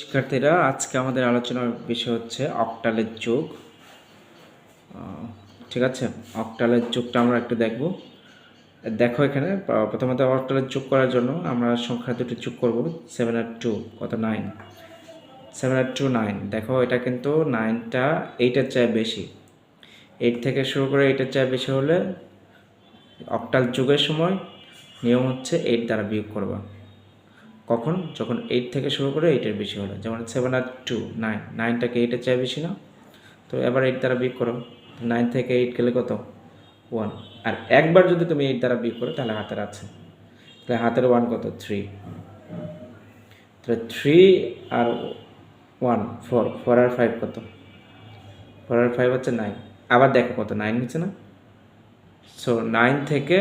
শিক্ষার্থীরা, আজকে আমাদের আলোচনার বিষয় হচ্ছে অক্টালের যোগ। ঠিক আছে, অক্টালের যোগটা আমরা একটু দেখব। দেখো এখানে প্রথমত অক্টালের যোগ করার জন্য আমরা সংখ্যা দুটি যোগ করব। 7 আর 2 কত? 9। 7 আর 2 9। দেখো এটা কিন্তু 9টা 8-এর চেয়ে বেশি। 8 থেকে শুরু করে 8-এর চেয়ে বেশি হলে অক্টাল যোগের সময় নিয়ম হচ্ছে 8 দ্বারা বিয়োগ করবা। কখন? যখন 8 থেকে শুরু করে 8-এর বেশি হলে, যেমন 7 আর 2 9। 9টাকে 8-এর চেয়ে বেশি না? তো এবার 8 দ্বারা বিয়োগ করো। 9 থেকে 8 গেলে কত? 1। আর একবার যদি তুমি 8 দ্বারা বিয়োগ করো তাহলে হাতের আছে, তাহলে হাতের 1 কত? 3। তাহলে 3 আর 1 4। 4 আর 5 কত? 4 আর 5 হচ্ছে 9। আবার দেখো কত? 9 নিচ্ছে না? সো 9 থেকে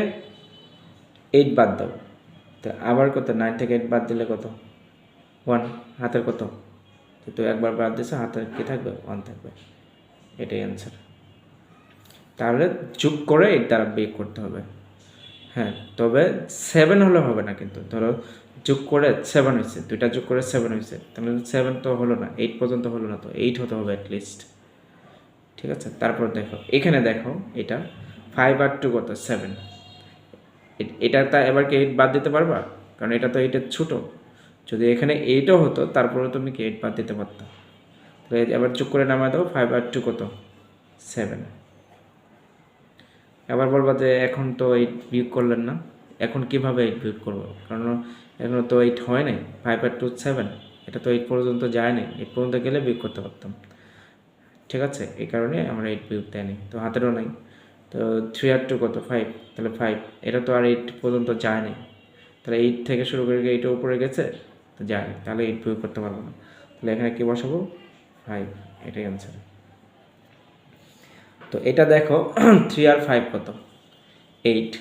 8 বাদ দাও, তো আবার কত? 9 থেকে 8 বাদ দিলে কত? 1। হাতের কত? তো একবার বাদ দিছে, হাতের কি থাকবে? 1 থাকবে। এটাই অ্যান্সার। তাহলে যোগ করে এর দ্বারা বিয়োগ করতে হবে। হ্যাঁ, তবে 7 হলে হবে না কিন্তু। ধরো যোগ করে 7 হয়েছে, দুইটা যোগ করে 7 হয়েছে, তাহলে 7 তো হলো না, 8 পর্যন্ত হলো না, তো 8 হতে হবে অ্যাটলিস্ট। ঠিক আছে, তারপর দেখো এখানে দেখো এটা 5 আর 2 কত? 7। এটা তা এবার কি 8 বাদ দিতে পারবা? কারণ এটা তো 8-এর ছোটো। যদি এখানে 8ও হতো তারপরে তুমি কি 8 বাদ দিতে পারতো। তাহলে এবার যোগ করে নামায় দাও। 5 আর 2 কত? 7। এবার বলবা যে এখন তো 8 বিয়োগ করলেন না, এখন কিভাবে 8 বিয়োগ করবো? কারণ এখনও তো 8 হয় নাই। 5 আর 2 7, এটা তো 8 পর্যন্ত যায় নাই। 8 পর্যন্ত গেলে বিয়োগ করতে পারতাম। ঠিক আছে, এই কারণে আমরা 8 বিয়োগ দেয়নি, তো হাতেরও নাই। তো 3 আর 2 কত? 5। তাহলে 5, এটা তো আর 8 পর্যন্ত যায় নাই, তাহলে 8 থেকে শুরু করে 8-এর উপরে গেছে, তো যায়, তাহলে 8 বিয়োগ করতে পারবো না। তাহলে এখানে কি বসাবো? 5। এটাই অ্যান্সার। তো এটা দেখো 3 আর 5 কত? 8।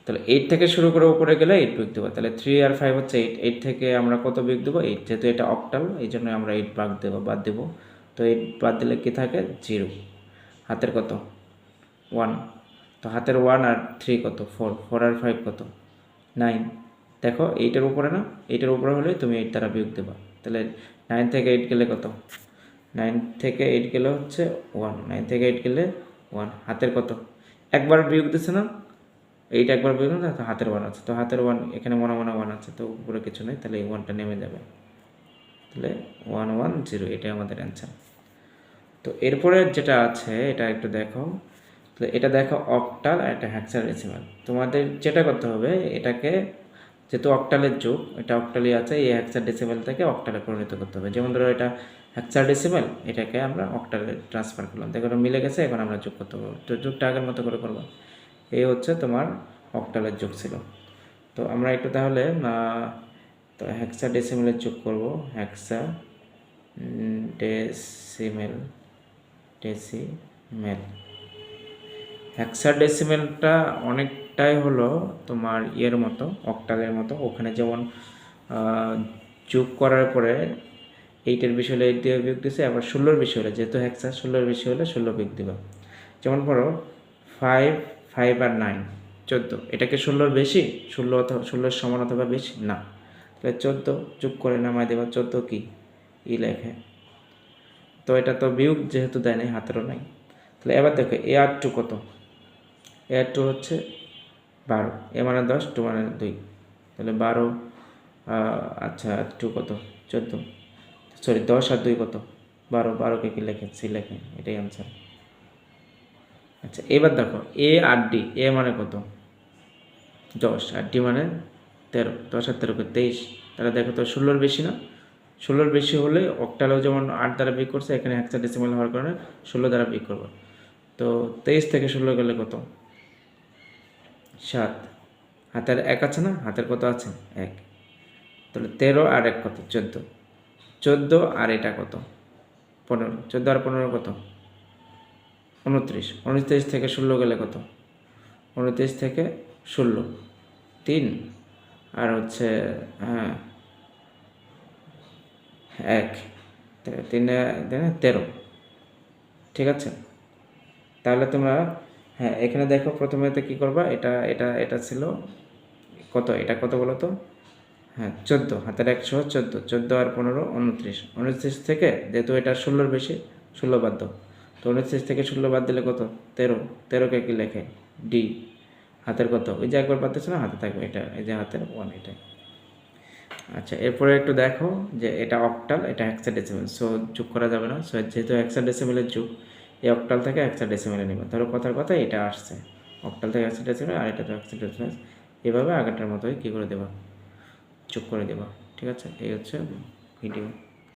তাহলে 8 থেকে শুরু করে উপরে গেলে 8 বিয়োগ দেবো। তাহলে 3 আর 5 হচ্ছে 8। 8 থেকে আমরা কত বিয়োগ দেবো? 8। যেহেতু এটা অক্টাল, এই জন্য আমরা 8 বাদ দেবো। তো 8 বাদ দিলে কি থাকে? 0। হাতের কত? 1। তো হাতের 1 আর 3 কত? 4। 4 আর 5 কত? 9। দেখো 8-এর উপরে না? 8-এর উপরে হলে তুমি 8 দ্বারা বিয়োগ দেবা। তাহলে 9 থেকে 8 গেলে কত? 9 থেকে 8 গেলে হচ্ছে 1। 9 থেকে 8 গেলে 1। হাতের কত? একবার বিয়োগ দিচ্ছে না? 8 একবার বিয়োগ না, তো হাতের 1 আছে, তো হাতের 1 এখানে মনে 1 আছে, তো উপরে কিছু নেই, তাহলে এই 1টা নেমে যাবে। তাহলে 1 1 0, এটাই আমাদের অ্যান্সার। তো এরপরে যেটা আছে এটা একটু দেখো। তো এটা দেখো অক্টাল আর একটা হেক্সাডেসিমাল। তোমাদের যেটা করতে হবে, এটাকে যেহেতু অক্টালের যুগ, এটা অক্টালই আছে, এই হেক্সাডেসিমাল থেকে অক্টালে পরিণত করতে হবে। যেমন ধরো এটা হেক্সাডেসিমাল, এটাকে আমরা অক্টালে ট্রান্সফার করলাম, দেখো এটা মিলে গেছে, এখন আমরা যোগ করতে পারবো। তো যোগটা আগের মতো করে করবো। এই হচ্ছে তোমার অক্টালের যোগ ছিল। তো আমরা একটু তাহলে তো হেক্সাডেসিমালের যোগ করব। ডেসিমেল। হেক্সাডেসিমেলটা অনেকটাই হলো তোমার ইয়ের মতো, অক্টালের মতো। ওখানে যেমন যোগ করার পরে 8-এর বেশি হলে 8 দিয়ে বিয়োগ দিছে, আবার 16-এর বেশি হলে, যেহেতু হেক্সা 16-এর বেশি হলে 16 বিয়োগ দিবা। যেমন ধরো 5 5 আর 9 14। এটা কি 16-এর বেশি? 16 অথবা 16-এর সমান অথবা বেশি না, তাহলে 14 যোগ করে নামায় দেবা। 14 কি লেখে, তো এটা তো বিয়োগ যেহেতু দেয় নাই, হাতেরও নাই। তাহলে এবার দেখো এ আর 2 কত? এ আর 2 হচ্ছে 12। এ মানে 10, 2 মানে 2, তাহলে 12। আচ্ছা 2 কত? 14। সরি, 10 আর 2 কত? 12। 12কে কি লেখে? সি লেখে, এটাই আনসার। আচ্ছা এবার দেখো এ আর ডি। এ মানে কত? 10, আর ডি মানে 13। 10 আর 13 23। তাহলে দেখো তো 16-এর বেশি না? 16-এর বেশি হলে অক্টালেও যেমন 8 দ্বারা বিয়োগ করছে, এখানে হেক্সাডেসিমাল হওয়ার কারণে 16 দ্বারা বিয়োগ করবো। তো 23 থেকে 16 গেলে কত? 7। হাতের 1 আছে না? হাতের কত আছে? 1। তাহলে 13 আর 1 কত? 14। 14 আর এটা কত? 15। 14 আর 15 কত? 29। 29 থেকে 16 গেলে কত? 29 থেকে 16 3, আর হচ্ছে হ্যাঁ 1, 3 13। ঠিক আছে, তাহলে তোমরা হ্যাঁ এখানে দেখো প্রথমে তো কী করবা, এটা এটা এটা ছিল কত? এটা কত বলো তো? হ্যাঁ 14, হাতের 100 14, 14 আর 15 29, 29 থেকে যেহেতু এটা 16-র বেশি, 16 বাদ দাও। তো 29 থেকে 16 বাদ দিলে কত? 13, 13কে কি লেখে? ডি। হাতের কত? ওই যে একবার পাচ্ছ না, হাতে থাকবে এটা, এই যে হাতের 1 এটাই। আচ্ছা, এরপরে একটু দেখো যে এটা অক্টাল, এটা হেক্সাডেসিমেল, সো যোগ করা যাবে না। সো যেহেতু হেক্সাডেসিমেলের যুগ, এই অক্টাল থেকে হেক্সাডেসিমেলে নেবে। ধরো কথার কথা এটা আসছে অক্টাল থেকে হেক্সাডেসিমেল, আর এটা তো হেক্সাডেসিমেল। এভাবে আগেরটার মতোই কী করে দেবা? যোগ করে দেবা। ঠিক আছে, এই হচ্ছে ভিডিও।